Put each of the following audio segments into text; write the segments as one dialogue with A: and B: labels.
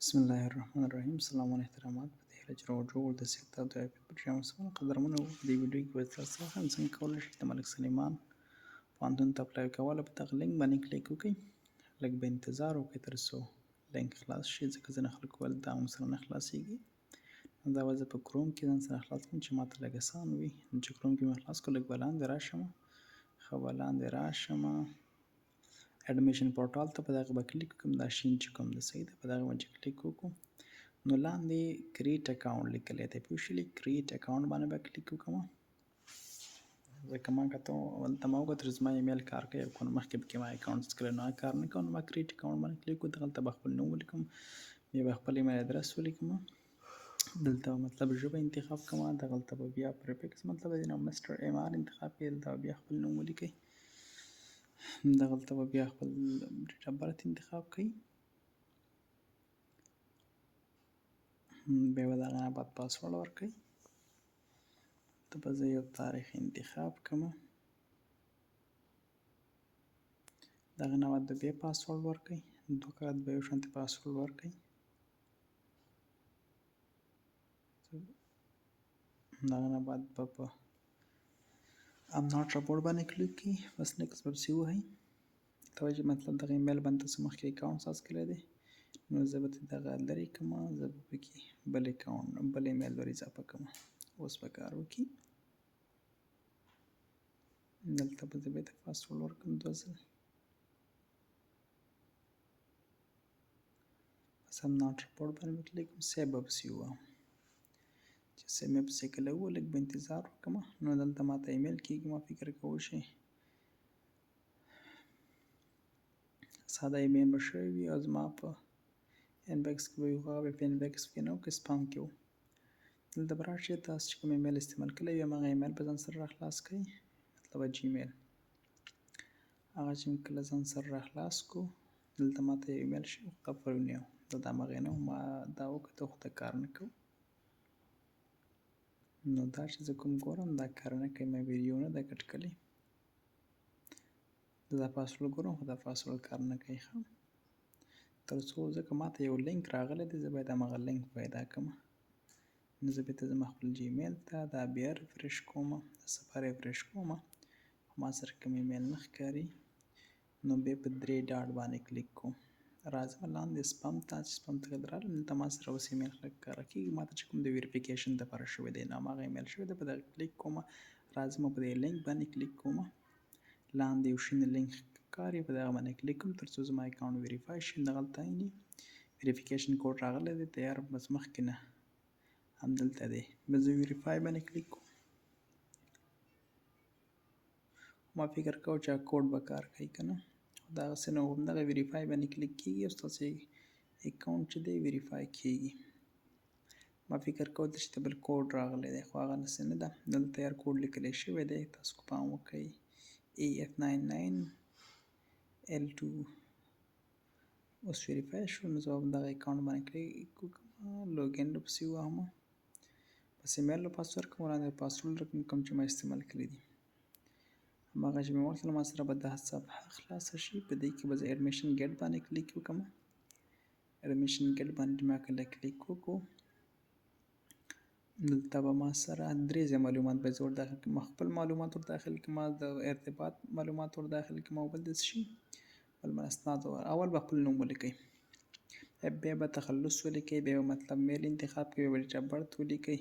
A: بسم الله الرحمن الرحیم. سلام او احترامات په دې هیله چې روغ جوړ د صحت او د عافیت په ټیم سره قدرمنو. په دې ویډیو کې به تاسو ته هم څنګه کولی شئ د ملک سلیمان پوهنتون ته اپلای کول. په دغه لینک باندې کلیک وکړئ. لږ به انتظار وکړئ تر څو لینک خلاص شي، ځکه ځینې خلکو ویل دا هم سره نه خلاصیږي. دا به زه په کروم کې ځان سره خلاص کړم چې ماته لږ اسان وي. چې کروم کې مې خلاص کړ، لږ به لاندې راشم. ښه به لاندې راشم، اډمیشن پورټال ته په دغه به کلیک وکړم. دا شین چې کوم د صحیح ده، په دغه باندې کلیک وکړو. نو لاندې کریټ اکاونټ لیکلی دی، پوه شولې. کریټ اکاونټ باندې به کلیک وکړم. ځکه ما کته هلته ما وکتل زما ایمیل کار کوي او کنه مخکې پکې ما اکاونټ هېڅکله نه کار نه کوي. نو ما کریټ اکاونټ باندې کلیک وکړو. دلته به خپل نوم ولیکم، بیا به خپل ایمیل ادرس ولیکم. دلته مطلب ژبه انتخاب کوم. دغلته به بیا پریفکس مطلب دی نو مستر ام آر انتخاب کړئ. دلته بیا خپل نوم ولیکئ. دغلته به بیا خپل ډیټ اف برث انتخاب کړئ. بیا به د هغه نه بعد پاسورډ ورکړئ. ته به زه یو تاریخ انتخاب کړم. د هغه نه بعد به بیا پاسورډ ورکړئ. 2 کاله به یو شانتې پاسورډ ورکړئ. د هغه نه بعد به په ام ناټ رپورټ باندې کلیک کړئ. بس نیکسټ به پسې ووهئ. توجه مطلب دغه ایمیل باندې تاسو مخکې اکاونټ ساز کړی دی، نو زه به دغه لرې کړم. زه به پکې بل اکاونټ بل ایمیل ور اضافه کړم. اوس به کار وکړي. دلته به زه بېرته پاسورډ ورکړم 2 ځله. بس ام ناټ رپورټ باندې به کلیک کړم. سیو به پسې ووهم. چې سیو مې پسې کله ووه، لږ به انتظار وکړم. نو دلته ماته ایمیل کېږي. ما فکر کوو شي ساده ایمیل به شوی وي او زما په انبکس کې به وي، خو هغه به په انبکس کې نه و، که سپام کې و. دلته به راشئ، تاسو چې کوم ایمیل استعمال کړی وي هماغه ایمیل به ځان سره راخلاص کړئ، مطلب جیمیل. هغه چې مې کله ځان سره راخلاص کړو، دلته ماته یو ایمیل شوی و، خو دا پرون یې و. دا د همغې نه و. ما دا وکتل خو دا کار نه کوو. نو دا چې زه کوم ګورم دا کار نه کوي. ما ویډیو نه ده کټ کړې. دا پاسورډ ګورم خو دا پاسورډ کار نه کوي. ښه، تر څو ځکه ماته یو لینک راغلی دی، زه باید همغه لینک پیدا کړم. نو زه بېرته ځم خپل جیمیل ته. دا بیا ریفرش کوم. صفحه ریفرش کوم، ما سره کوم ایمیل نه ښکاري. نو بیا په 3 ډاټ باندې کلیک کوم. راځم لاندې سپم ته. چې سپم ته کله رالم، دلته ما سره اوس ایمیل ښکاره کېږي. ماته چې کوم د ویریفیکیشن دپاره شوی دی، نو هماغه ایمیل شوی دی. په دغه کلیک کوم. راځم په دې لینک باندې کلیک کوم. لاندې یو شین لینک ښکاري، په دغه باندې کلیک کوم تر څو زما اکاونټ ویریفای شي. دغلته عیني ویریفیکیشن کوډ راغلی دی تیار، بس مخکې نه همدلته دی. بس زه ویریفای باندې کلیک کوم. ما فکر کوو چې کوډ به کار کوي که نه، خو دغسې نه و. همدغه ویریفای باندې کلیک کېږي او ستاسې اکاونټ چې دی ویریفای کېږي. ما فکر کوو دلته چې بل کوډ راغلی دی، خو هغه داسې نه ده. دلته تیار کوډ لیکلی شوی دی، تاسو که پام وکړئ AF99L2. اوس ویریفای شو. نو زه همدغه اکاونټ باندې کلیک وکړم، لوګین پسې ووهم. بس ایمیل او پاسورډ کوم، وړاندې پاسورډ کوم چې ما استعمال کړي دي هماغه چې مې ورکړل. ما سره به دا صفحه خلاصه شي. په دې کې به زه اډمیشن ګیټ باندې کلیک وکړم. اډمیشن ګیټ باندې ما کله کلیک وکړو، دلته به ما سره 3 ځای معلومات به زه ور داخل کړم. خپل معلومات ور داخل کړم، د ارتباط معلومات ور داخل کړم او بل داسې شي بل اسناد. اول به خپل نوم ولیکئ، بیا به تخلص ولیکئ، بیا به مطلب میل انتخاب کړئ، بیا به ډیټ اف برث ولیکئ.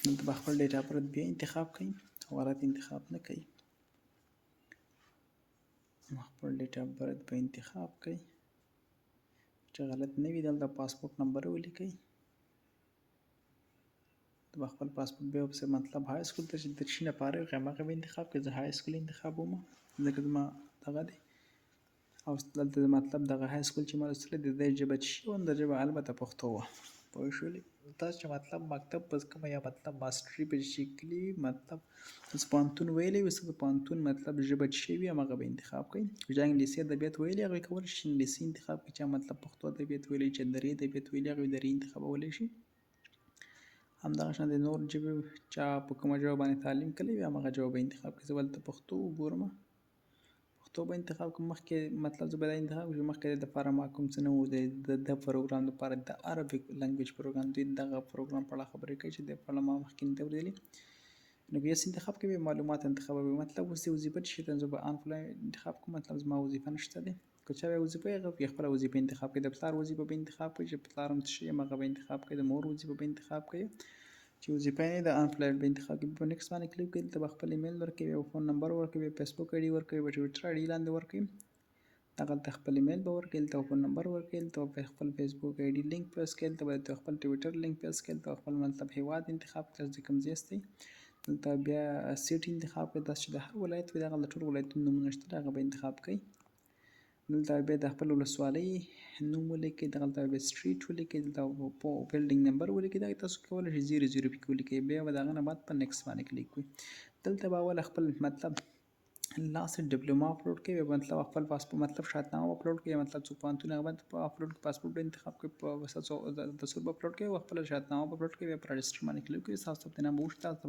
A: دلته به خپل ډیټ اف برث بیا انتخاب کړئ، غلط انتخاب نه کوي. خپل ډیټ اف برث به انتخاب کړئ چې غلط نه وي. دلته پاسپورټ نمبر ولیکئ. د خپل پاسپورټ بیا ورپسې مطلب های سکول ته چې درشي لپاره وي هماغه به انتخاب کړئ. زه های سکول انتخابوم ځکه زما دغه دی. او دلته مطلب دغه های سکول چې ما لوستلی دی د ژبه چې شي وم، د ژبه البته پښتو وه. پوه شولې. تاسو چې مطلب مکتب په کومه یا مطلب ماسټري په چې کلي مطلب تاسو پوهنتون ویلی وي، د پوهنتون مطلب ژبه چې شي وي هماغه به انتخاب کړئ. چې انګلیسي ادبیات ویلي هغه کولی شي انګلیسي انتخاب کړئ. چې مطلب پښتو ادبیات ویلي، چې دري ادبیات ویلي هغه دري انتخابولی شي. همدغه شان د نور ژبې چا په کومه ژبه باندې تعلیم کړی وي هماغه ژبه به انتخاب کړئ. زه به دلته پښتو وګورم. پښتو به انتخاب کړم مخکې مطلب زه به دا انتخاب کړم چې مخکې د دپاره ما کوم څه نه وو د پروګرام دپاره د عربیک لنګویج پروګرام دوی دغه پروګرام په اړه خبرې کوي چې د په اړه ما مخکې نه دي اورېدلي. نو که یس انتخاب کوي معلومات انتخابوي مطلب اوس د وظیفه شي ته زه به آنلاین انتخاب کوم مطلب زما وظیفه نشته دی که چا بیا وظیفه هغه بیا خپله وظیفه انتخاب کوي د پلار وظیفه به انتخاب کوي چې پلار هم څه شي یم هغه به انتخاب کوي د مور وظیفه به انتخاب کوي چې وظیفه یې د آنلاین به انتخاب کوي په نیکسټ باندې کلیک کوي دلته به خپل ایمیل ورکوي او فون نمبر ورکوي فیسبوک آی ډي ورکوي په ټویټر آی ډي لاندې ورکوي هغلته خپل ایمیل به ورکوي دلته فون نمبر ورکوي دلته به خپل فیسبوک آی ډي لینک پیسټ کوي دلته به خپل ټویټر لینک پیسټ کوي دلته خپل مطلب هیواد انتخاب کړئ چې کوم ځای یاستئ دلته بیا سیټ انتخاب کړئ تاسو چې د هر ولایت وي دغه د ټولو ولایتونو نومونه شته هغه به انتخاب کړئ دلته بیا د خپل ولسوالۍ نوم ولیکئ دغلته بیا سټریټ ولیکئ دلته بلډینګ نمبر ولیکئ دغه تاسو کولی شئ 0 پکې ولیکئ بیا به د هغه نه بعد په نیکسټ باندې کلیک کړئ دلته به اول خپل مطلب لاست ډیپلوما اپلوډ کړئ بیا مطلب خپل پاسپورت مطلب شهادتنامه اپلوډ کړئ مطلب څوک پوهنتون هغه باندې اپلوډ کړئ پاسپورت انتخاب کړئ په تصویر اپلوډ کړئ او خپل شهادتنامه اپلوډ کړئ بیا په رجسټر باندې کلیک کړئ ستاسو ثبت نام به وشي تاسو